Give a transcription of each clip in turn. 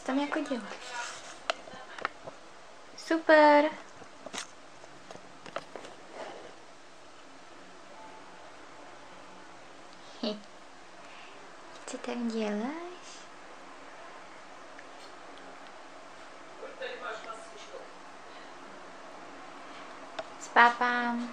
Co tam jako děláš? Super. Co tam děláš? Spápám.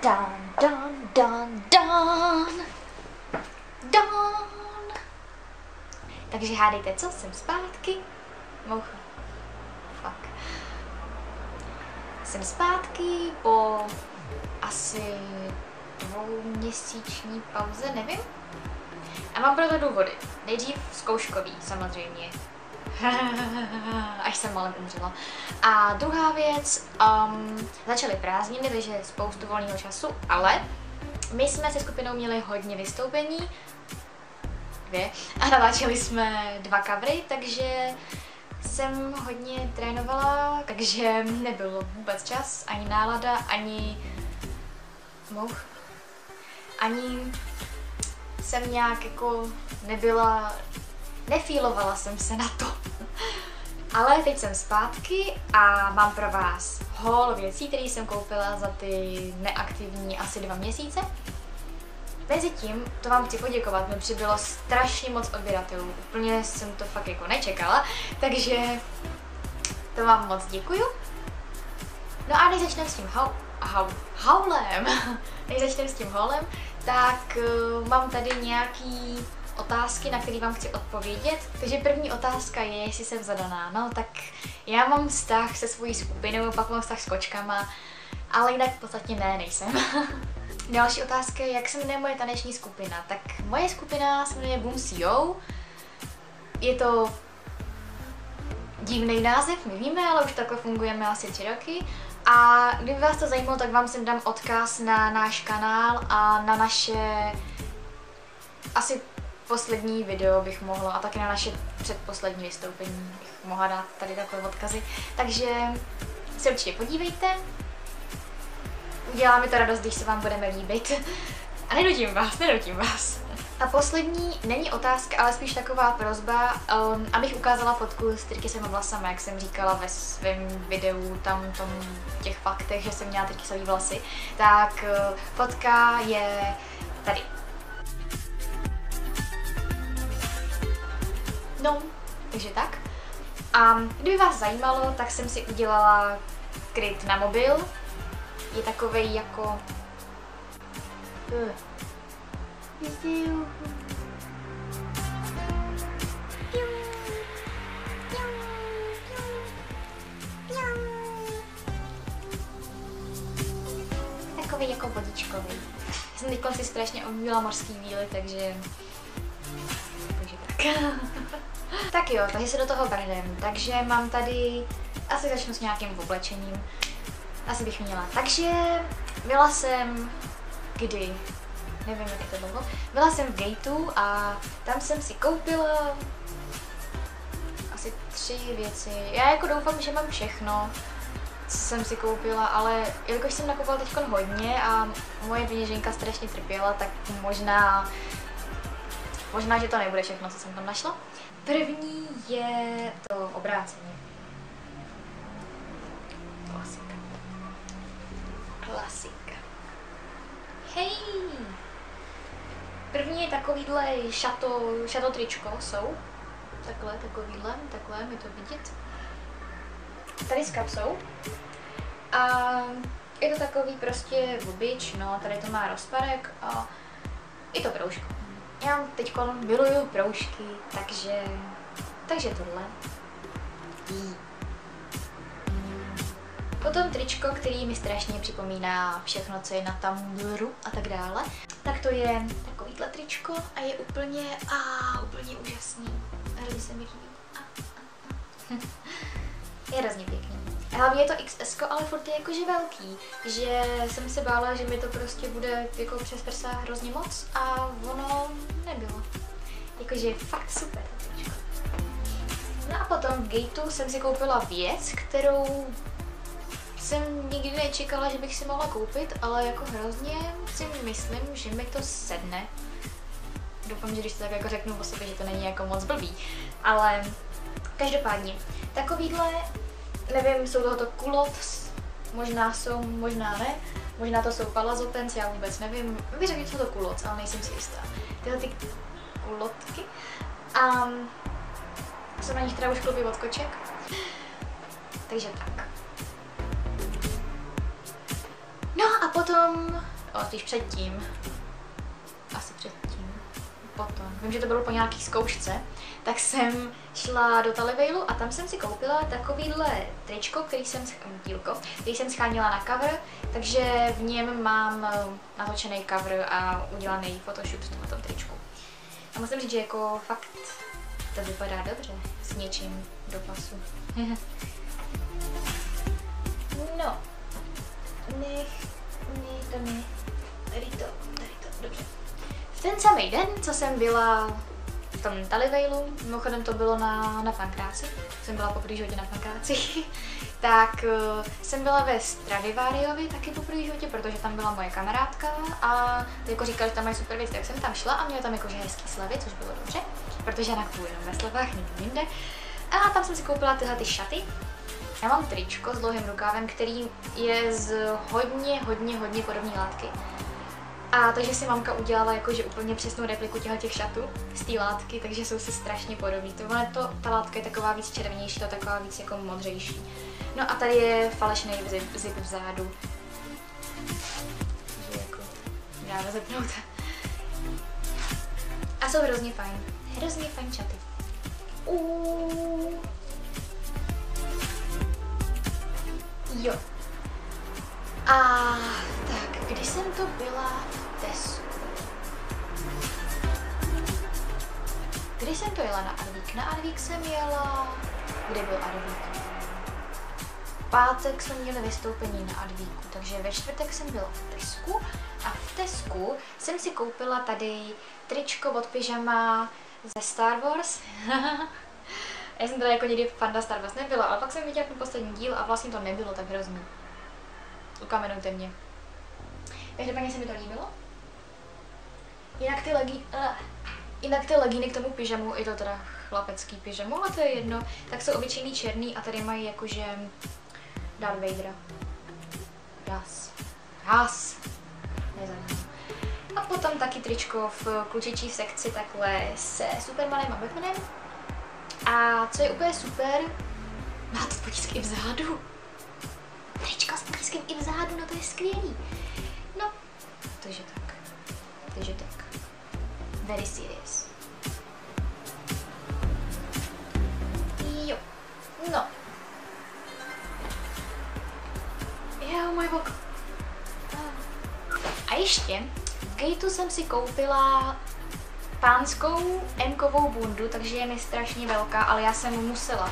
Don, don, don, don. Don. Takže hádejte, co? Jsem zpátky. Moucha. Fuck. Jsem zpátky po asi 2měsíční pauze, nevím. A mám pro to důvody. Nejdřív zkouškový, samozřejmě. Až jsem malem umřela. A druhá věc, začaly prázdniny, takže spoustu volného času, ale my jsme se skupinou měli hodně vystoupení, 2, a natáčeli jsme 2 covery, takže jsem hodně trénovala, takže nebyl vůbec čas, ani nálada, ani jsem nějak jako nefílovala jsem se na to. Ale teď jsem zpátky a mám pro vás haul věcí, které jsem koupila za ty neaktivní asi 2 měsíce. Mezitím, to vám chci poděkovat, mi přibylo strašně moc odběratelů, úplně jsem to fakt jako nečekala, takže to vám moc děkuju. No a než začneme s tím haulem, tak mám tady nějaký otázky, na které vám chci odpovědět. Takže první otázka je, jestli jsem zadaná. No tak já mám vztah se svojí skupinou, pak mám vztah s kočkama, ale jinak v podstatě nejsem. Další otázka je, jak se jmenuje moje taneční skupina. Tak moje skupina se jmenuje Boom CO. Je to divný název, my víme, ale už takhle fungujeme asi 3 roky. A kdyby vás to zajímalo, tak vám sem dám odkaz na náš kanál a na naše asi poslední video bych mohla a taky na naše předposlední vystoupení bych mohla dát tady takové odkazy. Takže se určitě podívejte. Udělá mi to radost, když se vám budeme líbit. A nenutím vás. A poslední není otázka, ale spíš taková prosba, abych ukázala fotku s trikysovými vlasama, jak jsem říkala ve svém videu, těch faktech, že jsem měla trikysové vlasy. Tak fotka je tady. No, takže tak. A kdyby vás zajímalo, tak jsem si udělala kryt na mobil. Je takovej jako... Takový jako vodičkový. Já jsem teď si strašně objevila mořský víly, takže tak. Tak jo, takže se do toho vrhneme. Takže mám tady, asi začnu s nějakým oblečením. Asi bych měla. Takže byla jsem, kdy? Nevím, jak to bylo. Byla jsem v Gateu a tam jsem si koupila asi 3 věci. Já jako doufám, že mám všechno, co jsem si koupila, ale jelikož jsem nakoupila teď hodně a moje peněženka strašně trpěla, tak možná, že to nebude všechno, co jsem tam našla. První je to obrácení. Klasika. Hej! První je takovýhle šato tričko, jsou. Takhle, mi to vidět. Tady s kapsou. A je to takový prostě obyč, no, tady to má rozparek a je to proužko. Já teď miluju proužky, takže tohle. Potom tričko, který mi strašně připomíná všechno, co je na Tumblru a tak dále. Tak to je takovýhle tričko a je úplně úžasný. Hrozně se mi líbí. Je hrozně pěkný. Hlavně je to XS, ale furt je jakože velký, že jsem se bála, že mi to prostě bude jako přes prsa hrozně moc a ono nebylo. Jakože fakt super to tričko. No a potom v Gateu jsem si koupila věc, kterou jsem nikdy nečekala, že bych si mohla koupit, ale jako hrozně si myslím, že mi to sedne Doufám, že když to tak jako řeknu o sobě, že to není jako moc blbý. Ale každopádně, takovýhle, nevím, jsou tohoto culottes, možná jsou, možná ne. Možná to jsou palazzo pants, já vůbec nevím. Bych řekl, že jsou to culottes, ale nejsem si jistá. Tyhle ty kulotky. A jsou na nich teda už klupy od koček. Takže tak. No a potom, spíš předtím, asi předtím, potom, vím, že to bylo po nějaký zkoušce, tak jsem šla do Talivailu a tam jsem si koupila takovýhle tričko, který jsem scháněla na cover, takže v něm mám natočený cover a udělaný photoshoot v tomto tričku. A musím říct, že jako fakt to vypadá dobře s něčím do pasu. No, tady to, dobře. V ten samý den, co jsem byla v tom Talivailu, mimochodem to bylo na Pankráci, jsem byla poprvé v životě na Pankráci, tak jsem byla ve Stradivariově taky poprvé v životě, protože tam byla moje kamarádka a jako říkala, že tam mají super věci, tak jsem tam šla a měla tam jakože hezký slevy, což bylo dobře, protože já nakupuji jenom ve slevách, nikdy jinde. A tam jsem si koupila tyhle ty šaty. Já mám tričko s dlouhým rukávem, který je z hodně podobné látky. A takže si mamka udělala jakože úplně přesnou repliku těch šatů z té látky, takže jsou si strašně podobný. Ta látka je taková víc červenější, to taková víc jako modřejší. No a tady je falešný zip vzadu. Takže jako dáme zepnout. A jsou hrozně fajn šaty. Jo. A tak, když jsem to byla v Tesku. Když jsem to jela na Advík? Na Advík jsem jela... Kde byl Advík? V pátek jsme měli vystoupení na Advíku, takže ve čtvrtek jsem byla v Tesku a v Tesku jsem si koupila tady tričko od pyžama ze Star Wars. Já jsem teda jako někdy fanda Star Wars nebyla, ale pak jsem viděla ten poslední díl a vlastně to nebylo tak hrozný. Ukamenujte mě. Každopádně se mi to líbilo. Jinak ty legíny k tomu pyžamu, je to teda chlapecký pyžamu, ale to je jedno, tak jsou obyčejný černý a tady mají jakože Darth Vadera. Ras. Nezajímá. A potom taky tričko v klučičí sekci takhle se Supermanem a Batmanem. A co je úplně super, má to potisky i vzadu. Tričko s potiskem i vzadu, no to je skvělý. No, takže tak. Very serious. Jo, no. Jo, můj bok. A ještě v Gateu jsem si koupila pánskou M-kovou bundu, takže je mi strašně velká, ale já jsem musela.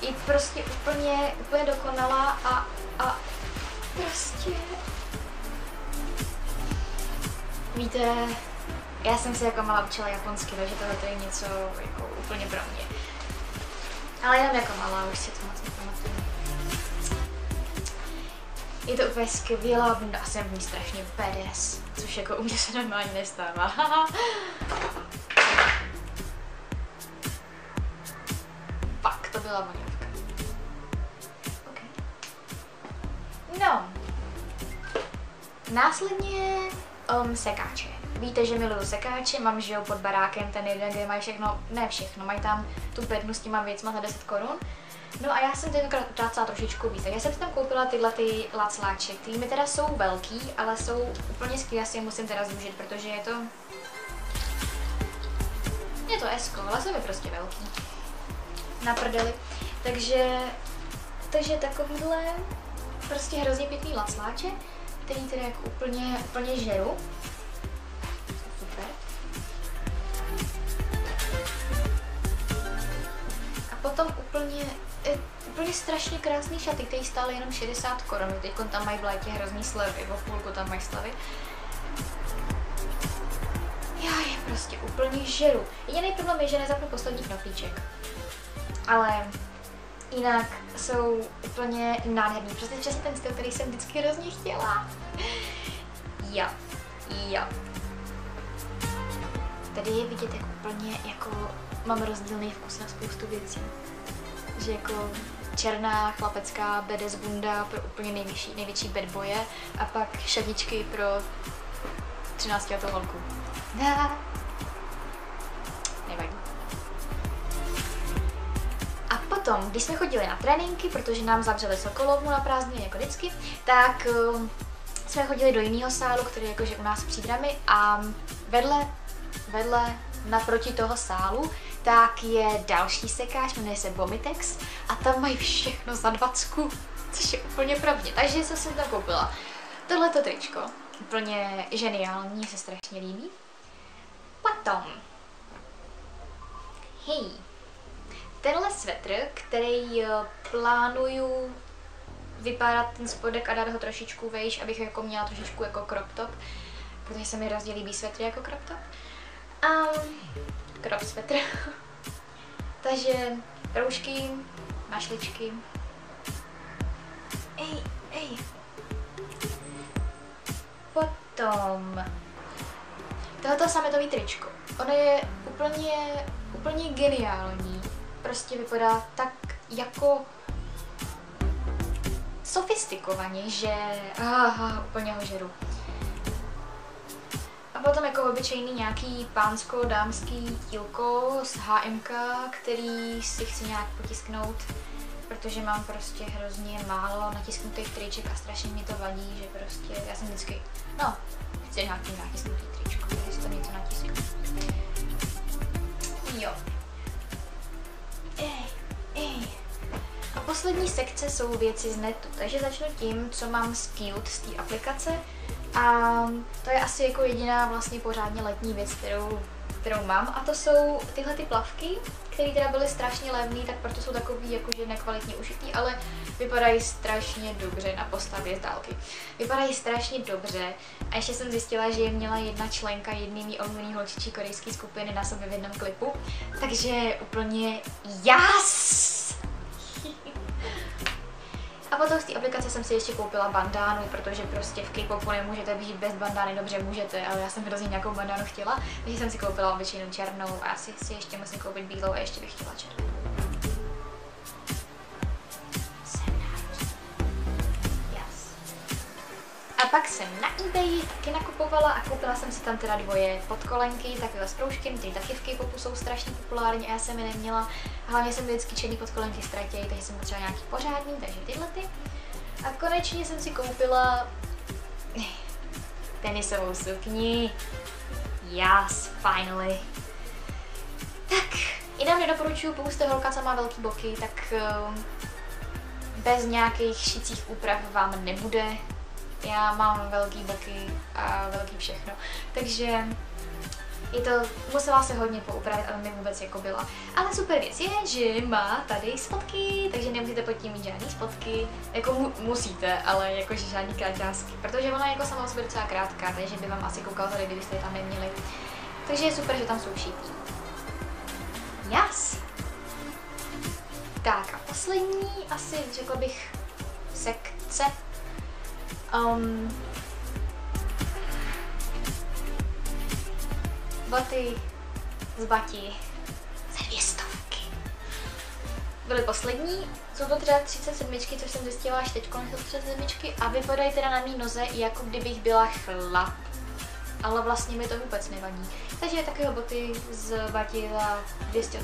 Je prostě úplně dokonalá a prostě... Víte, já jsem se jako malá učila japonsky, takže tohle je něco jako úplně pro mě. Ale jenom jako malá, už si to moc nepamatuju. Je to úplně skvělá bunda a jsem v ní strašně badass, což jako u mě se normálně nestává. Pak to byla voňavka. Okay. No. Následně sekáče. Víte, že miluju sekáče, mám že jo pod barákem ten jeden, kde mají všechno, ne všechno, mají tam tu bednu s těma věcma za 10 korun. No a já jsem tentokrát utrácela trošičku víc. Já jsem si tam koupila tyhle ty lacláče, které mi teda jsou velký, ale jsou úplně skvělé, já si je musím teda zúžit, protože je to esko, ale jsou mi prostě velký. Na prdeli. Takže takovýhle prostě hrozně pěkný lacláče, který teda jako úplně žeru. Super. A potom úplně strašně krásný šaty, který stály jenom 60 korun. Teď tam mají v létě hrozný slevy, v půlku tam mají slevy. Já je prostě úplně žeru. Jediný problém je, že nezapnu poslední knoflíček. Ale jinak jsou úplně nádherný. Přesně ten styl, který jsem vždycky hrozně chtěla. Jo. tady je vidět jako úplně, jako mám rozdílný vkus na spoustu věcí. Že jako černá chlapecká badass bunda pro úplně největší bad boye a pak šadičky pro 13letou holku. Nevadí. A potom, když jsme chodili na tréninky, protože nám zavřeli Sokolovnu na prázdniny jako vždycky, tak jsme chodili do jiného sálu, který je jakože u nás v Příbrami a vedle naproti toho sálu, tak je další sekáč, jmenuje se Vomitex a tam mají všechno za 20, což je úplně pravdě. Takže jsem si tam koupila tohleto tričko, úplně geniální, mě se strašně líbí. Potom, hej, tenhle svetr, který plánuju vypadat ten spodek a dát ho trošičku vejš, abych jako měla trošičku jako crop top, protože se mi hrozně líbí svetry jako crop top. Crop svetr. Takže roušky, mašličky. Ej. Potom tohoto sametový tričko. Ono je úplně geniální. Prostě vypadá tak jako sofistikovaně, že úplně ho žeru. A potom jako obyčejný nějaký pánsko-dámský tílko z HMK, který si chci nějak potisknout, protože mám prostě hrozně málo natisknutých triček a strašně mi to vadí, že prostě já jsem vždycky, chci nějaký natisknutý tričko, takže si to něco natisknu. Jo. A poslední sekce jsou věci z netu, takže začnu tím, co mám z Cute, z té aplikace. A to je asi jako jediná vlastně pořádně letní věc, kterou mám. A to jsou tyhle ty plavky, které teda byly strašně levné, tak proto jsou takový jakože nekvalitně ušitý, ale vypadají strašně dobře na postavě z dálky. Vypadají strašně dobře a ještě jsem zjistila, že je měla jedna členka jedný mý oblíbený holčičí korejské skupiny na sobě v jednom klipu, takže úplně jas! A potom z té aplikace jsem si ještě koupila bandánu, protože prostě v K-popu nemůžete být bez bandány, dobře můžete, ale já jsem hrozně nějakou bandánu chtěla, takže jsem si koupila obyčejnou černou a asi si ještě musím koupit bílou a ještě bych chtěla černou. A pak jsem na eBay taky nakupovala a koupila jsem si tam teda dvoje podkolenky, takové s proužkem, ty taky v K-popu jsou strašně populární a já jsem je neměla. Hlavně jsem vždycky černý podkolenky ztratějí, takže jsem potřeba nějaký pořádný, takže tyhle ty. A konečně jsem si koupila tenisovou sukni. Yes, finally. Tak, jinak nedoporučuju, pokud jste holka, co má velký boky, tak bez nějakých šicích úprav vám nebude. Já mám velký boky a velký všechno, takže musela se hodně poupravit, ale mi vůbec jako byla. Ale super věc je, že má tady spotky, takže nemusíte pod tím mít žádný spotky, jako musíte, ale jakože žádný kráťásky, protože ona je jako sama o sobě docela krátká, takže by vám asi koukal tady, kdybyste je tam neměli. Takže je super, že tam jsou šitý. Yes! Tak a poslední, asi řekla bych sekce. Boty z Bati za 200. Byly poslední, jsou to teda 37, což jsem zjistila až teď, jsou 37 a vypadají teda na mý noze, jako kdybych byla chlap. Ale vlastně mi to vůbec nevadí. Takže takového boty z Bati za 200,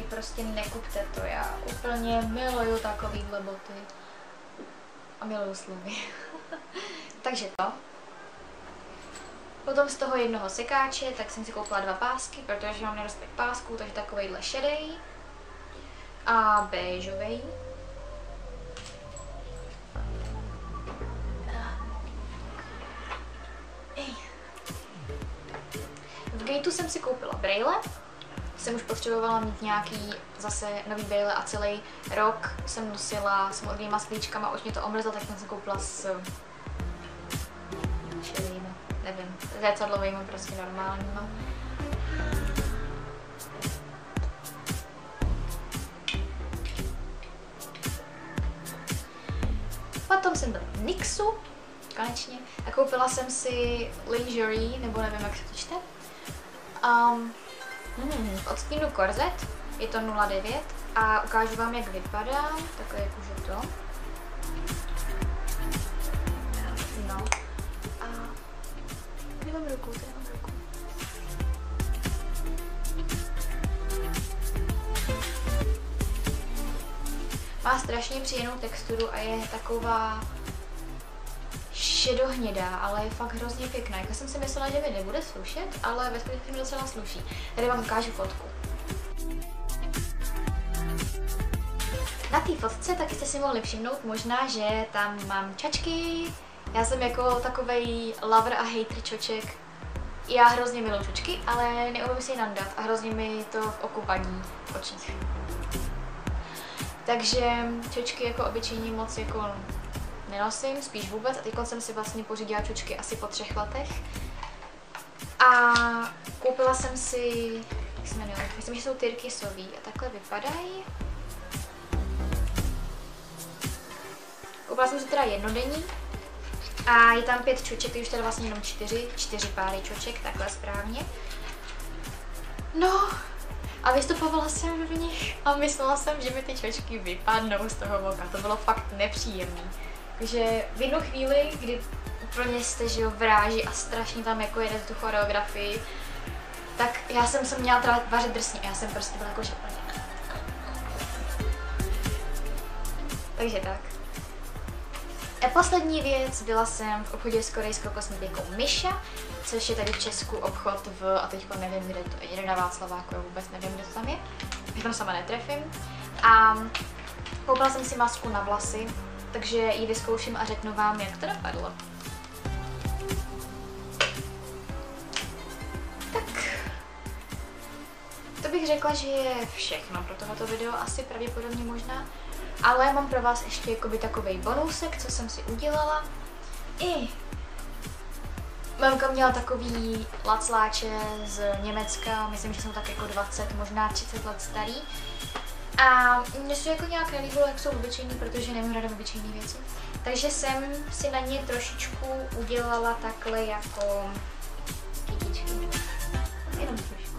prostě nekupte to, já úplně miluju takovýhle boty. A miluju slovy. Takže to. Potom z toho jednoho sekáče, tak jsem si koupila 2 pásky, protože mám nedostatek pásků, takže takovejhle šedej a béžovej. V Gateu jsem si koupila brejle. Jsem už potřebovala mít nějaký zase nový brejle a celý rok jsem nosila s modrýma sklíčkama, už mě to omrzlo, tak jsem si koupila s šedými, nevím, zrcadlovými, prostě normálníma. Potom jsem byla v Nixu, konečně, a koupila jsem si lingerie, nebo nevím, jak se to čte. V odstínu korzet je to 09 a ukážu vám, jak vypadá, takhle jakože to. No. A nemám ruku, to nemám ruku. Má strašně příjemnou texturu a je taková šedohnědá, ale je fakt hrozně pěkná. Jako jsem si myslela, že mi nebude slušet, ale ve skutečnosti mi docela sluší. Tady vám ukážu fotku. Na té fotce taky jste si mohli všimnout možná, že tam mám čačky. Já jsem jako takovej lover a hater čoček. Já hrozně miluji čočky, ale neumím si je nandat a hrozně mi to v oku vadí v očích. Takže čočky jako obyčejně moc jako nenosím, spíš vůbec. A teď jsem si vlastně pořídila čočky asi po 3 letech. A koupila jsem si, jak se jmenuje, myslím, že jsou tyrkysový a takhle vypadají. Koupila jsem si teda jednodenní a je tam 5 čoček, už teda vlastně jenom 4 páry čoček, takhle správně. No a vystupovala jsem v nich a myslela jsem, že mi ty čočky vypadnou z toho oka, to bylo fakt nepříjemné. Takže v jednu chvíli, kdy pro ně jste, že jo, v ráži a strašně tam jako jede tu choreografii, tak já jsem se měla teda vařit drsně a já jsem prostě byla jako, že Takže tak. A poslední věc, byla jsem v obchodě s korejskou kosmetikou Misha, což je tady v Česku obchod a teďko nevím, kde to je, na Václaváku, já vůbec nevím, kde to tam je, já tam sama netrefím. A koupila jsem si masku na vlasy, takže ji vyzkouším a řeknu vám, jak to dopadlo. Tak, to bych řekla, že je všechno pro tohoto video, asi pravděpodobně možná. Ale mám pro vás ještě jakoby takovej bonusek, co jsem si udělala. Mamka měla takový lacláče z Německa, myslím, že jsou tak jako 20, možná 30 let starý. A mně se jako nějak nelíbilo, jak jsou obyčejný, protože nemám ráda obyčejné věci. Takže jsem si na ně trošičku udělala takhle jako kytičky. Jenom trošku.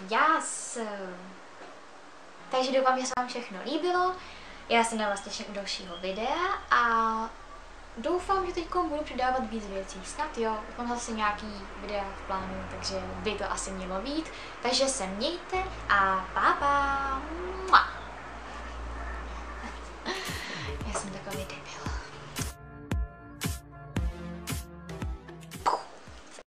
Yes! Takže doufám, že se vám všechno líbilo. Já se na vás těším u dalšího videa a doufám, že teď budu přidávat víc věcí. Snad jo, mám zase nějaký videa v plánu, takže by to asi mělo být. Takže se mějte a pa! Já jsem takový debil.